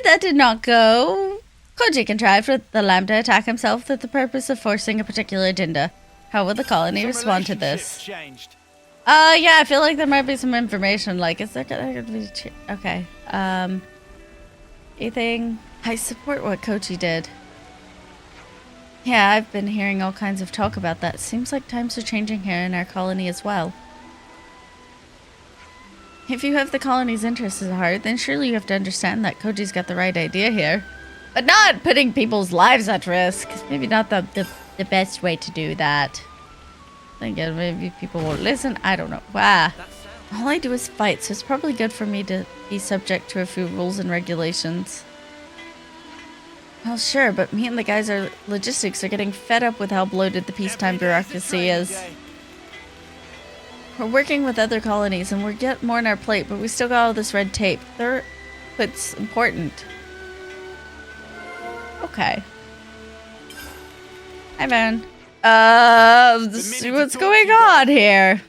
Speaker 1: that did not go. Koji contrived for the Lambda attack himself with the purpose of forcing a particular agenda. How will the colony respond to this?
Speaker 4: Changed.
Speaker 1: Yeah, I feel like there might be some information. Like, is there gonna be... Okay. Anything? I support what Koji did. Yeah, I've been hearing all kinds of talk about that. Seems like times are changing here in our colony as well. If you have the colony's interests at heart, then surely you have to understand that Koji's got the right idea here. But not putting people's lives at risk. Maybe not the best way to do that. Again, maybe people won't listen. I don't know. Wow. All I do is fight, so it's probably good for me to be subject to a few rules and regulations. Well, sure, but me and the guys at logistics are getting fed up with how bloated the peacetime bureaucracy is. We're working with other colonies and we're getting more on our plate, but we still got all this red tape. It's important. Okay. Hi, man. Let's see what's going on here.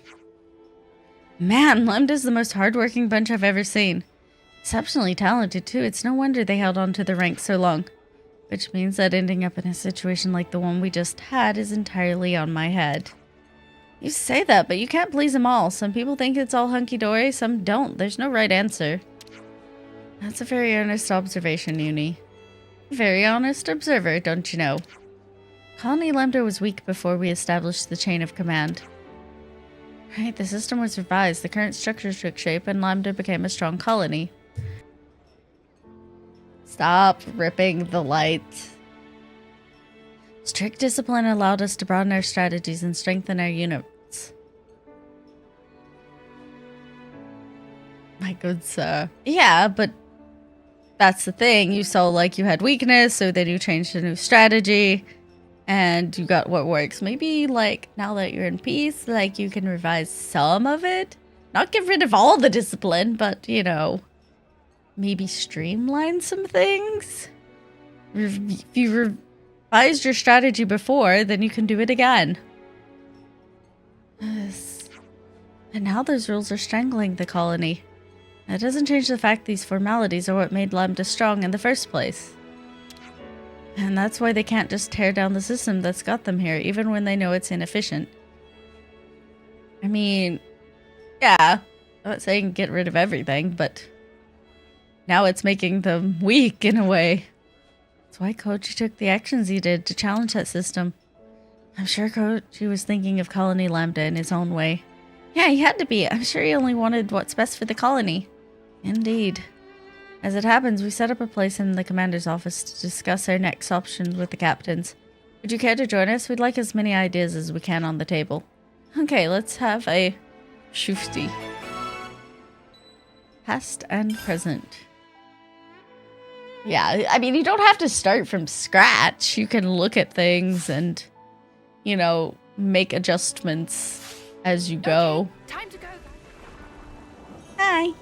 Speaker 1: Man, Lambda's the most hardworking bunch I've ever seen. Exceptionally talented, too. It's no wonder they held on to the ranks so long. Which means that ending up in a situation like the one we just had is entirely on my head. You say that, but you can't please them all. Some people think it's all hunky-dory, some don't. There's no right answer. That's a very honest observation, Uni. Very honest observer, don't you know? Colony Lambda was weak before we established the chain of command. Right, the system was revised, the current structure took shape, and Lambda became a strong colony. Stop ripping the light. Strict discipline allowed us to broaden our strategies and strengthen our units. My good sir. Yeah, but that's the thing. You saw like you had weakness, so then you changed a new strategy and you got what works. Maybe like now that you're in peace, like you can revise some of it. Not get rid of all the discipline, but maybe streamline some things. If you revised your strategy before, then you can do it again. Yes. And now those rules are strangling the colony. That doesn't change the fact these formalities are what made Lambda strong in the first place. And that's why they can't just tear down the system that's got them here, even when they know it's inefficient. I mean, yeah, I'm not saying get rid of everything, but now it's making them weak in a way. That's why Koji took the actions he did to challenge that system. I'm sure Koji was thinking of Colony Lambda in his own way. Yeah, he had to be. I'm sure he only wanted what's best for the colony. Indeed. As it happens, we set up a place in the commander's office to discuss our next options with the captains. Would you care to join us? We'd like as many ideas as we can on the table. Okay, let's have a shufti. Past and present. Yeah, I mean, you don't have to start from scratch. You can look at things and, you know, make adjustments as you go.
Speaker 2: Okay, time to go.
Speaker 1: Hi.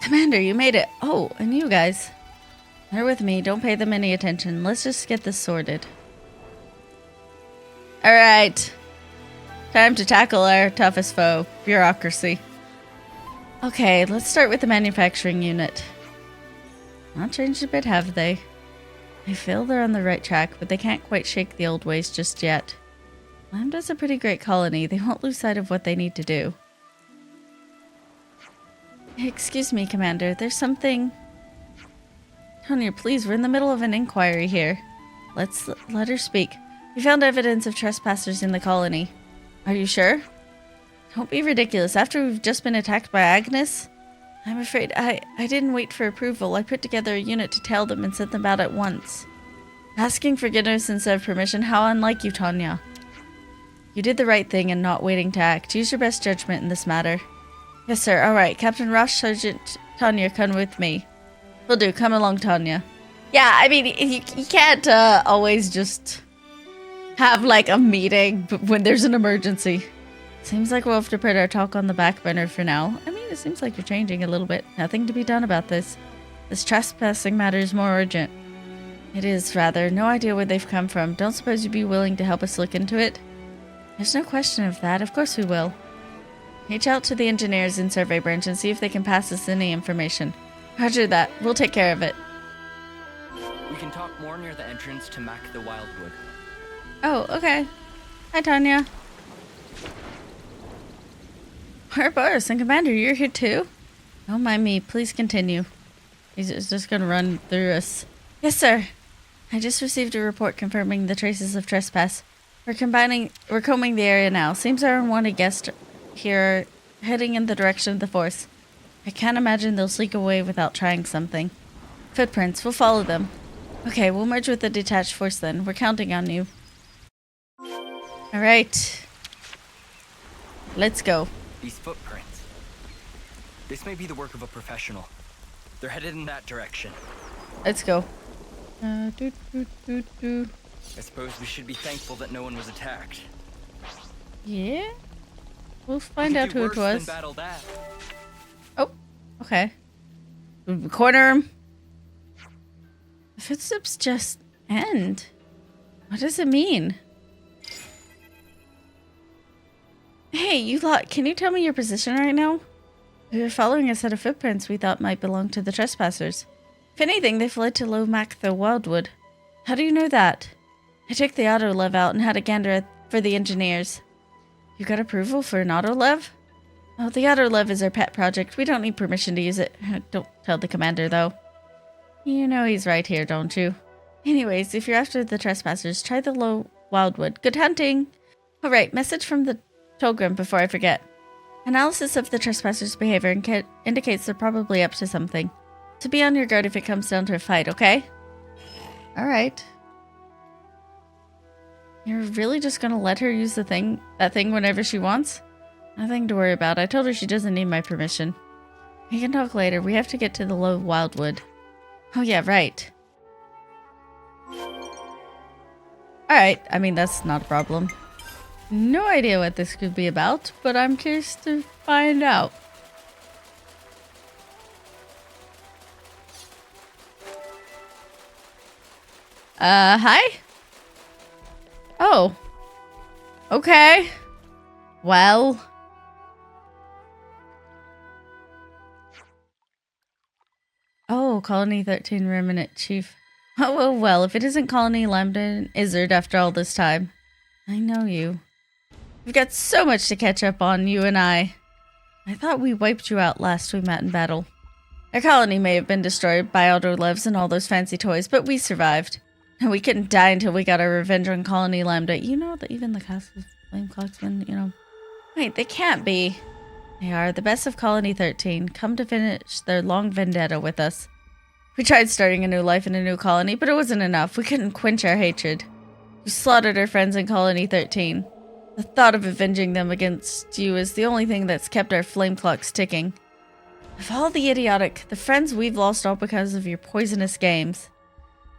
Speaker 1: Commander, you made it. Oh, and you guys. They're with me. Don't pay them any attention. Let's just get this sorted. Alright. Time to tackle our toughest foe, bureaucracy. Okay, let's start with the manufacturing unit. Not changed a bit, have they? I feel they're on the right track, but they can't quite shake the old ways just yet. Lambda's a pretty great colony. They won't lose sight of what they need to do. Excuse me, Commander. There's something... Tonya, please, we're in the middle of an inquiry here. Let's let her speak. We found evidence of trespassers in the colony. Are you sure? Don't be ridiculous. After we've just been attacked by Agnes? I'm afraid I didn't wait for approval. I put together a unit to tell them and sent them out at once. Asking forgiveness instead of permission? How unlike you, Tonya. You did the right thing in not waiting to act. Use your best judgment in this matter. Yes, sir. All right. Captain Ross, Sergeant Tonya, come with me. Will do. Come along, Tonya. Yeah, I mean, you can't always just have, like, a meeting when there's an emergency. Seems like we'll have to put our talk on the back burner for now. I mean, it seems like you're changing a little bit. Nothing to be done about this. This trespassing matter is more urgent. It is, rather. No idea where they've come from. Don't suppose you'd be willing to help us look into it? There's no question of that. Of course we will. Reach out to the engineers in Survey Branch and see if they can pass us any information. Roger that. We'll take care of it.
Speaker 7: We can talk more near the entrance to Mac the Wildwood.
Speaker 1: Oh, okay. Hi, Tonya. Ouroboros and Commander, you're here too? Don't mind me. Please continue. He's just gonna run through us. Yes, sir. I just received a report confirming the traces of trespass. We're combing the area now. Seems our unwanted guests here are heading in the direction of the force. I can't imagine they'll sneak away without trying something. Footprints. We'll follow them. Okay, we'll merge with the detached force then. We're counting on you. Alright. Let's go.
Speaker 7: These footprints. This may be the work of a professional. They're headed in that direction.
Speaker 1: Let's go.
Speaker 7: I suppose we should be thankful that no one was attacked.
Speaker 1: Yeah? We'll find out who it was. Oh, okay. Corner him. The footsteps just end. What does it mean? Hey, you lot, can you tell me your position right now? We were following a set of footprints we thought might belong to the trespassers. If anything, they've led to Mac the Wildwood. How do you know that? I took the autolev out and had a gander for the engineers. You got approval for an autolev? Oh, the autolev is our pet project. We don't need permission to use it. Don't tell the commander, though. You know he's right here, don't you? Anyways, if you're after the trespassers, try the Wildwood. Good hunting! Alright, message from the Tolgrim before I forget. Analysis of the trespassers' behavior indicates they're probably up to something. So be on your guard if it comes down to a fight, okay? Alright. You're really just gonna let her use that thing whenever she wants? Nothing to worry about. I told her she doesn't need my permission. We can talk later. We have to get to the Wildwood. Oh yeah, right. Alright, I mean, that's not a problem. No idea what this could be about, but I'm curious to find out. Hi? Oh. Okay. Well. Oh, Colony 13 Remnant Chief. Oh, well, if it isn't Colony Lambda and Isurd after all this time. I know you. We've got so much to catch up on, you and I. I thought we wiped you out last we met in battle. Our colony may have been destroyed by autolevs and all those fancy toys, but we survived. And we couldn't die until we got our revenge on Colony Lambda. You know that even the Castle Flame Clocksman, you know. Wait, they can't be. They are the best of Colony 13, come to finish their long vendetta with us. We tried starting a new life in a new colony, but it wasn't enough. We couldn't quench our hatred. We slaughtered our friends in Colony 13. The thought of avenging them against you is the only thing that's kept our flame clocks ticking. Of all the idiotic, the friends we've lost all because of your poisonous games.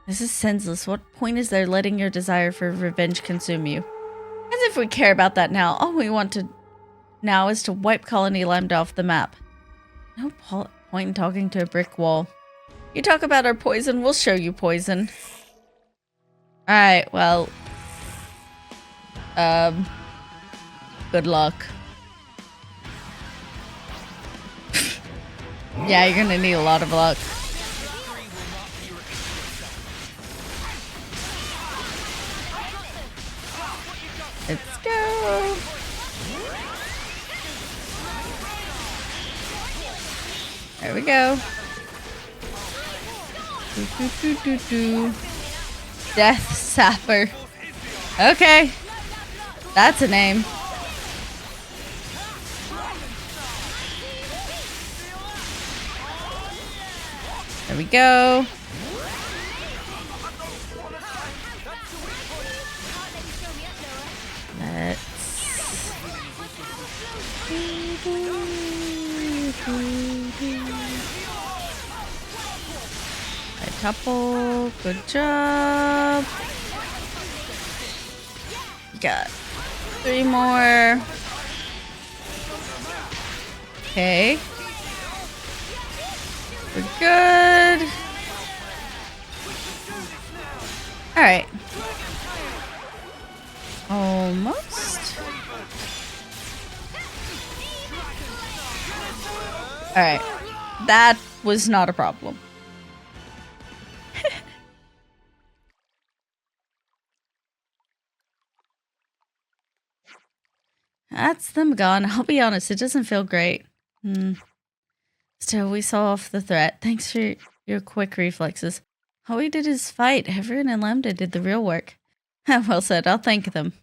Speaker 1: This is senseless. What point is there letting your desire for revenge consume you? As if we care about that now. All we want to now is to wipe Colony Lambda off the map. No point in talking to a brick wall. You talk about our poison, we'll show you poison. Alright, well. Good luck. Yeah, you're gonna need a lot of luck. Let's go. There we go. Death Sapper. Okay. That's a name. There we go. A couple. Good job. Got 3 more. Okay. We're good. Alright. Almost. Alright. That was not a problem. That's them gone. I'll be honest, it doesn't feel great. Still, we saw off the threat. Thanks for your quick reflexes. All we did is fight. Everyone in Lambda did the real work. Well said, I'll thank them.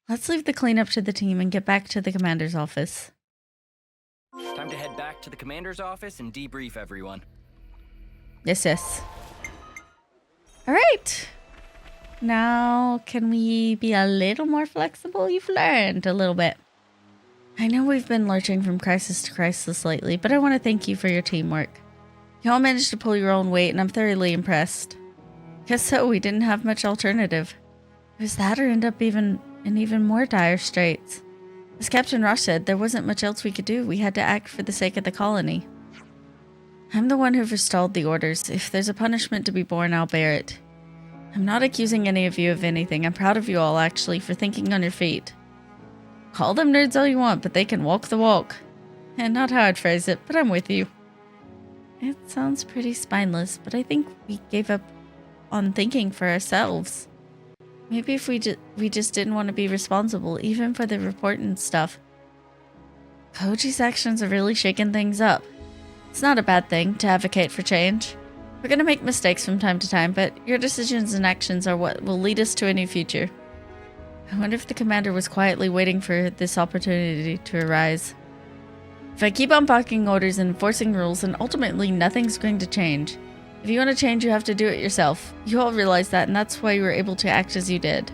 Speaker 1: Let's leave the cleanup to the team and get back to the commander's office.
Speaker 7: Time to head back to the commander's office and debrief everyone.
Speaker 1: Yes. Alright. Now, can we be a little more flexible? You've learned a little bit. I know we've been lurching from crisis to crisis lately, but I want to thank you for your teamwork. You all managed to pull your own weight, and I'm thoroughly impressed. Guess so, we didn't have much alternative. It was that or end up in even more dire straits. As Captain Ross said, there wasn't much else we could do. We had to act for the sake of the colony. I'm the one who forestalled the orders. If there's a punishment to be borne, I'll bear it. I'm not accusing any of you of anything. I'm proud of you all, actually, for thinking on your feet. Call them nerds all you want, but they can walk the walk. And not how I'd phrase it, but I'm with you. It sounds pretty spineless, but I think we gave up on thinking for ourselves. Maybe if we just didn't want to be responsible, even for the report and stuff. Koji's actions are really shaking things up. It's not a bad thing to advocate for change. We're gonna make mistakes from time to time, but your decisions and actions are what will lead us to a new future. I wonder if the commander was quietly waiting for this opportunity to arise. If I keep on barking orders and enforcing rules, then ultimately nothing's going to change. If you want to change, you have to do it yourself. You all realize that, and that's why you were able to act as you did.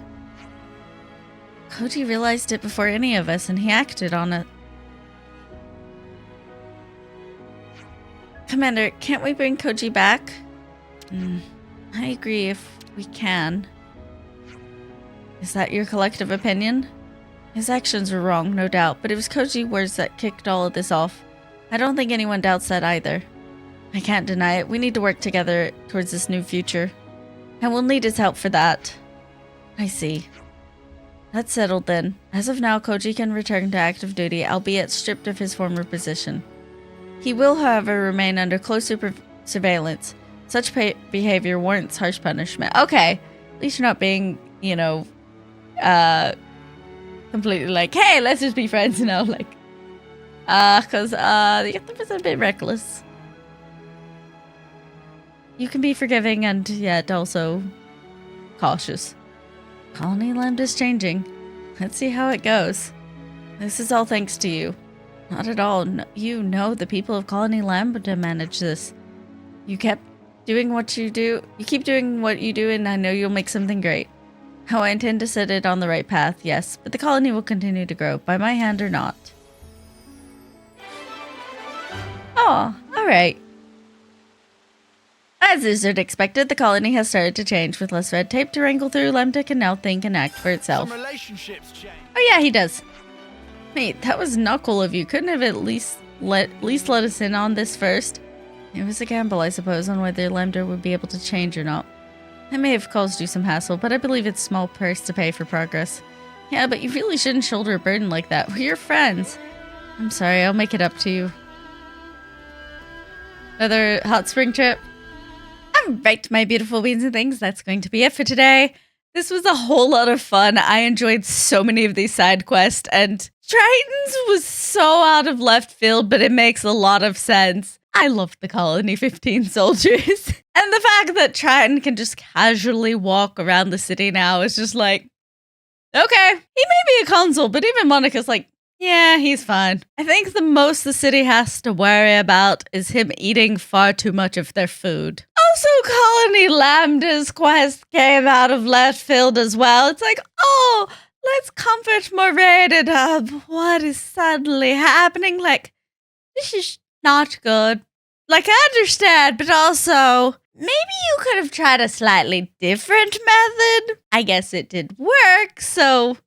Speaker 1: Koji realized it before any of us, and he acted on it. Commander, can't we bring Koji back? I agree if we can. Is that your collective opinion? His actions were wrong, no doubt, but it was Koji's words that kicked all of this off. I don't think anyone doubts that either. I can't deny it. We need to work together towards this new future. And we'll need his help for that. I see. That's settled then. As of now, Koji can return to active duty, albeit stripped of his former position. He will, however, remain under close surveillance. Such behavior warrants harsh punishment. Okay. At least you're not being, completely like, hey, let's just be friends now. Because the other was a bit reckless. You can be forgiving and yet also cautious. Colony Lambda's changing. Let's see how it goes. This is all thanks to you. Not at all. No, you know the people of Colony Lambda manage this. You kept doing what you do. You keep doing what you do, and I know you'll make something great. How I intend to set it on the right path, yes, but the colony will continue to grow, by my hand or not. Oh, alright. As Isurd expected, the colony has started to change. With less red tape to wrangle through, Lambda can now think and act for itself.
Speaker 4: Some relationships change.
Speaker 1: Oh yeah, he does. Mate, that was not cool of you. Couldn't have at least let us in on this first? It was a gamble, I suppose, on whether Lambda would be able to change or not. I may have caused you some hassle, but I believe it's a small price to pay for progress. Yeah, but you really shouldn't shoulder a burden like that. We're your friends. I'm sorry, I'll make it up to you. Another hot spring trip? Alright, my beautiful beans and things, that's going to be it for today. This was a whole lot of fun. I enjoyed so many of these side quests, and Triton's was so out of left field, but it makes a lot of sense. I love the Colony 15 soldiers. And the fact that Triton can just casually walk around the city now is just like, okay, he may be a consul, but even Monica's like, yeah, he's fine. I think the most the city has to worry about is him eating far too much of their food. Also, Colony Lambda's quest came out of left field as well. It's like, oh, let's comfort Morated up. What is suddenly happening? Like, this is not good. Like, I understand, but also, maybe you could have tried a slightly different method. I guess it did work, so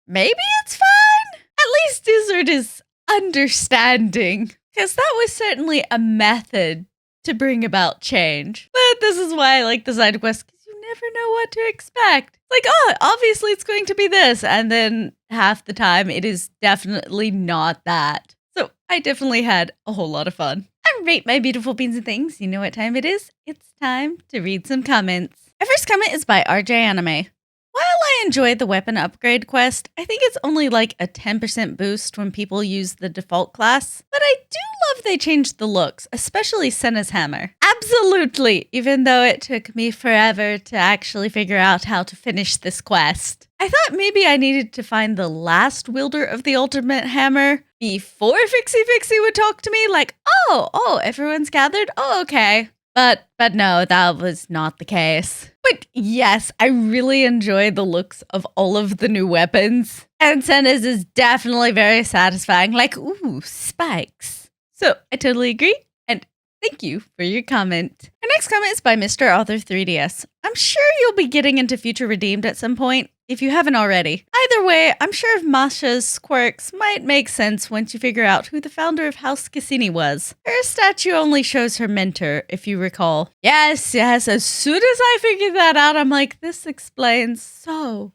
Speaker 1: maybe it's fine. At least Isurd is understanding, because that was certainly a method to bring about change. But this is why I like the side quest, because you never know what to expect. Like, oh, obviously it's going to be this, and then half the time it is definitely not that. So I definitely had a whole lot of fun. Alright, my beautiful beans and things, you know what time it is? It's time to read some comments. Our first comment is by RJ Anime. While I enjoyed the weapon upgrade quest, I think it's only like a 10% boost when people use the default class, but I do love they changed the looks, especially Senna's hammer. Absolutely, even though it took me forever to actually figure out how to finish this quest. I thought maybe I needed to find the last wielder of the ultimate hammer before Fixie would talk to me, like, oh, everyone's gathered? Oh, okay. But no, that was not the case. But yes, I really enjoyed the looks of all of the new weapons. And Senna's is definitely very satisfying. Like, ooh, spikes. So I totally agree. And thank you for your comment. Our next comment is by Mr. Author 3DS. I'm sure you'll be getting into Future Redeemed at some point, if you haven't already. Either way, I'm sure Masha's quirks might make sense once you figure out who the founder of House Cassini was. Her statue only shows her mentor, if you recall. Yes, as soon as I figured that out, I'm like, this explains so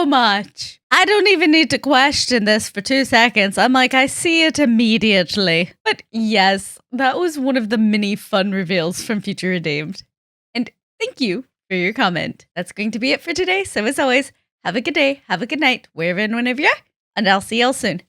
Speaker 1: much. I don't even need to question this for 2 seconds. I'm like, I see it immediately. But yes, that was one of the many fun reveals from Future Redeemed. And thank you for your comment. That's going to be it for today. So as always, have a good day, have a good night, wherever and whenever you are, and I'll see y'all soon.